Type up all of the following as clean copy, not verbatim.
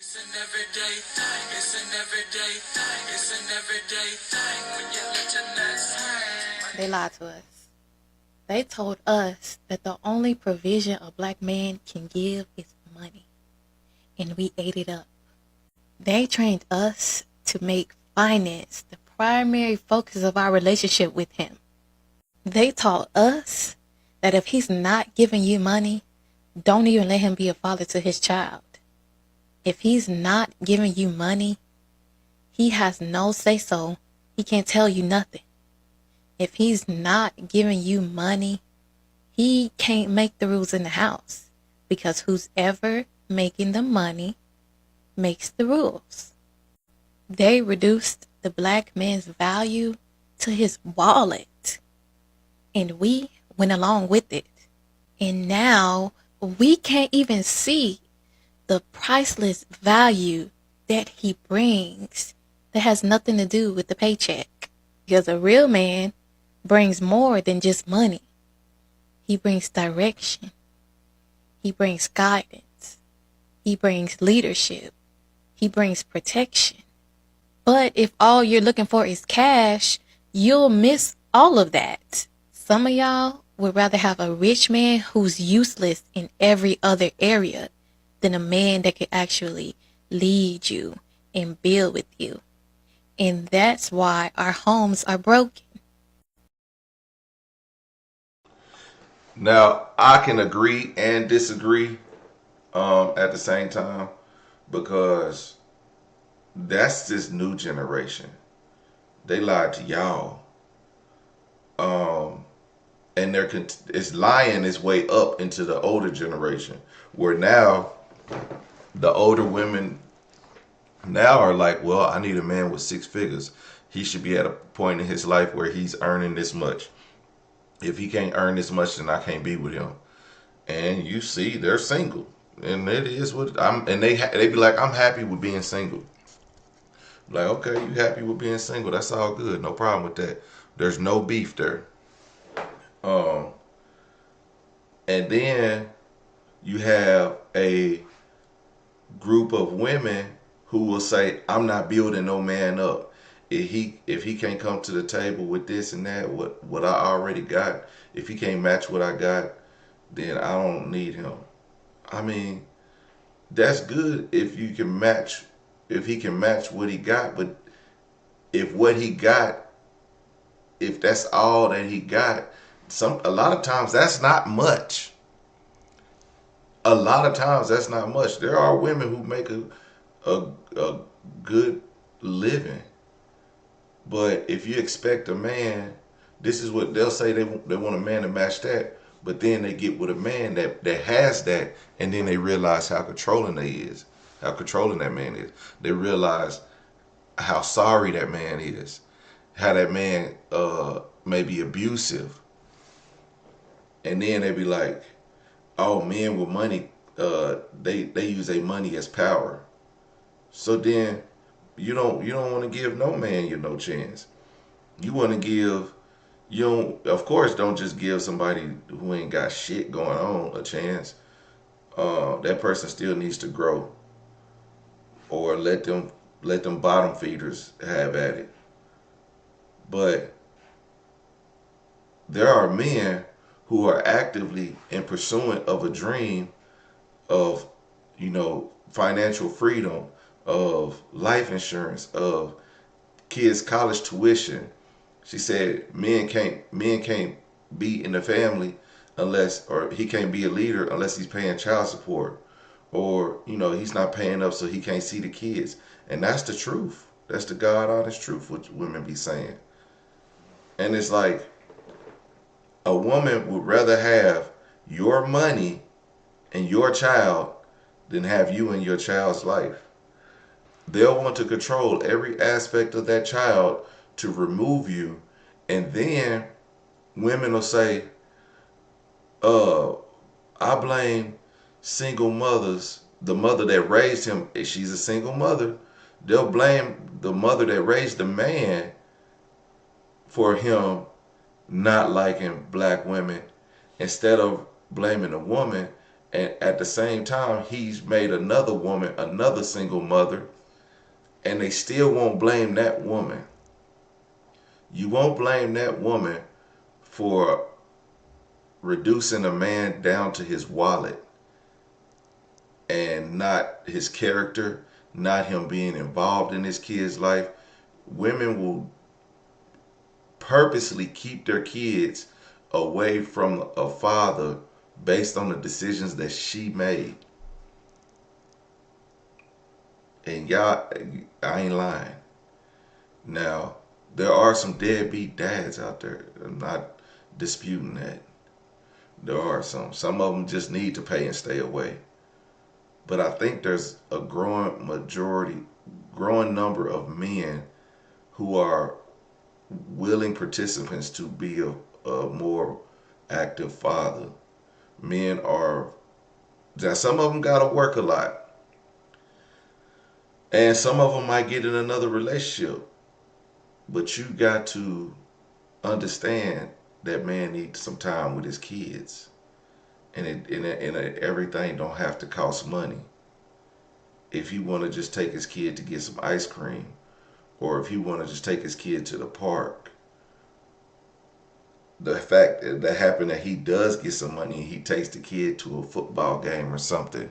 It's an everyday thing, it's an everyday thing, it's an everyday thing when you let your nuts hang. They lied to us. They told us that the only provision a black man can give is money, and we ate it up. They trained us to make finance the primary focus of our relationship with him. They taught us that if he's not giving you money, don't even let him be a father to his child. If he's not giving you money, he has no say-so. He can't tell you nothing. If he's not giving you money, he can't make the rules in the house, because who's ever making the money makes the rules. They reduced the black man's value to his wallet, and we went along with it. And now we can't even see the priceless value that he brings that has nothing to do with the paycheck. Because a real man brings more than just money. He brings direction. He brings guidance. He brings leadership. He brings protection. But if all you're looking for is cash, you'll miss all of that. Some of y'all would rather have a rich man who's useless in every other area than a man that could actually lead you and build with you. And that's why our homes are broken. Now, I can agree and disagree at the same time because that's this new generation. They lied to y'all. And it's lying its way up into the older generation where now the older women now are like, well, I need a man with six figures. He should be at a point in his life where he's earning this much. If he can't earn this much, then I can't be with him. And you see, they're single, and it is what I'm. And they be like, I'm happy with being single. Like, okay, you happy with being single? That's all good, no problem with that. There's no beef there. Um, and then you have a group of women who will say, I'm not building no man up. If he can't come to the table with this and that, what I already got, if he can't match what I got, then I don't need him. I mean, that's good if he can match what he got, but if what he got, if that's all that he got, a lot of times that's not much. A lot of times that's not much. There are women who make a good living. But if you expect a man, this is what they'll say, they want a man to match that. But then they get with a man that has that, and then they realize how controlling how controlling that man is. They realize how sorry that man is, how that man may be abusive. And then they be like, oh, men with money, they use their money as power. So then you don't want to give no man you no chance. You want to give you don't of course don't just give somebody who ain't got shit going on a chance. That person still needs to grow, or let them bottom feeders have at it. But there are men who are actively in pursuit of a dream of, financial freedom, of life insurance, of kids' college tuition. She said men can't be in the family unless, or he can't be a leader unless he's paying child support, or he's not paying up, so he can't see the kids. And that's the truth. That's the God honest truth, what women be saying. And it's like a woman would rather have your money and your child than have you in your child's life. They'll want to control every aspect of that child to remove you. And then women will say, uh, I blame single mothers. The mother that raised him, if she's a single mother, they'll blame the mother that raised the man for him not liking black women, instead of blaming the woman And at the same time, he's made another woman, another single mother, and they still won't blame that woman. You won't blame that woman for reducing a man down to his wallet and not his character, not him being involved in his kid's life. Women will purposely keep their kids away from a father based on the decisions that she made. And y'all, I ain't lying. Now, there are some deadbeat dads out there. I'm not disputing that. There are some. Some of them just need to pay and stay away. But I think there's a growing number of men who are willing participants to be a more active father. Men are, now some of them got to work a lot. And some of them might get in another relationship. But you got to understand that man needs some time with his kids. And everything don't have to cost money. If you want to just take his kid to get some ice cream, or if you want to just take his kid to the park, the fact that happened that he does get some money and he takes the kid to a football game or something,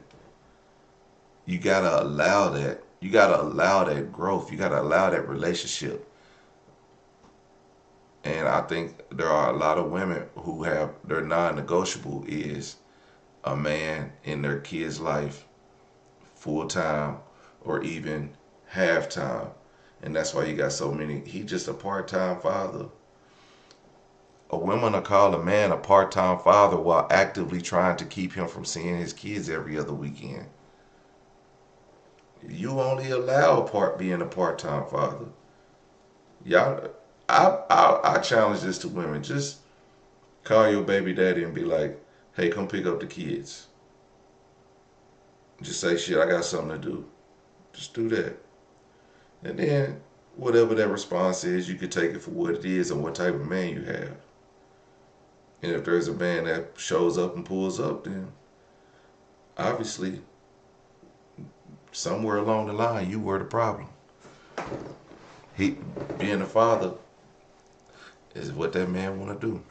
you gotta allow that. You gotta allow that growth. You gotta allow that relationship. And I think there are a lot of women who have their non-negotiable is a man in their kid's life full time or even half time. And that's why you got so many. He just a part-time father. A woman will call a man a part-time father while actively trying to keep him from seeing his kids every other weekend. You only allow being a part-time father. Y'all, I challenge this to women. Just call your baby daddy and be like, hey, come pick up the kids. Just say, shit, I got something to do. Just do that. And then, whatever that response is, you could take it for what it is and what type of man you have. And if there's a man that shows up and pulls up, then obviously, somewhere along the line, you were the problem. He, being a father, is what that man want to do.